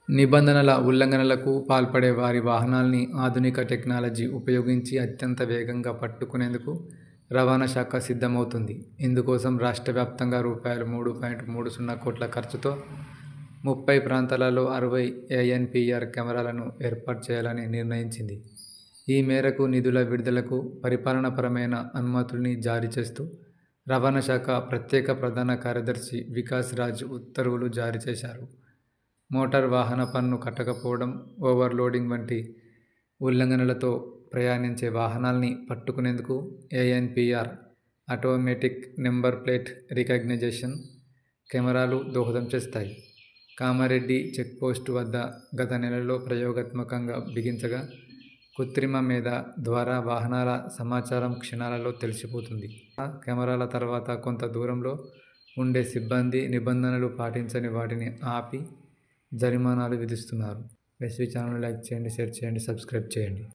నిబంధనల ఉల్లంఘనలకు పాల్పడే వారి వాహనాల్ని ఆధునిక టెక్నాలజీ ఉపయోగించి అత్యంత వేగంగా పట్టుకునేందుకు రవాణా శాఖ సిద్ధమవుతుంది. ఇందుకోసం రాష్ట్ర వ్యాప్తంగా రూ. 3.30 కోట్ల ఖర్చుతో 30 ప్రాంతాలలో 60 ఏఎన్పీఆర్ కెమెరాలను ఏర్పాటు చేయాలని నిర్ణయించింది. ఈ మేరకు నిధుల విడుదలకు, పరిపాలనాపరమైన అనుమతుల్ని జారీ చేస్తూ రవాణా శాఖ ప్రత్యేక ప్రధాన కార్యదర్శి వికాస్ రాజ్ ఉత్తర్వులు జారీ చేశారు. మోటారు వాహన పన్ను కట్టకపోవడం, ఓవర్లోడింగ్ వంటి ఉల్లంఘనలతో ప్రయాణించే వాహనాల్ని పట్టుకునేందుకు ఏఎన్పీఆర్ ఆటోమేటిక్ నెంబర్ ప్లేట్ రికగ్నిషన్ కెమెరాలు దోహదం చేస్తాయి. కామారెడ్డి చెక్పోస్టు వద్ద గత నెలలో ప్రయోగాత్మకంగా బిగించగా కృత్రిమ మేధ ద్వారా వాహనాల సమాచారం క్షణాలలో తెలిసిపోతుంది. కెమెరాల తర్వాత కొంత దూరంలో ఉండే సిబ్బంది నిబంధనలు పాటించని వాటిని ఆపి జరిమానాలు విధిస్తున్నారు. ఎస్వీ ఛానల్ను లైక్ చేయండి, షేర్ చేయండి, సబ్స్క్రైబ్ చేయండి.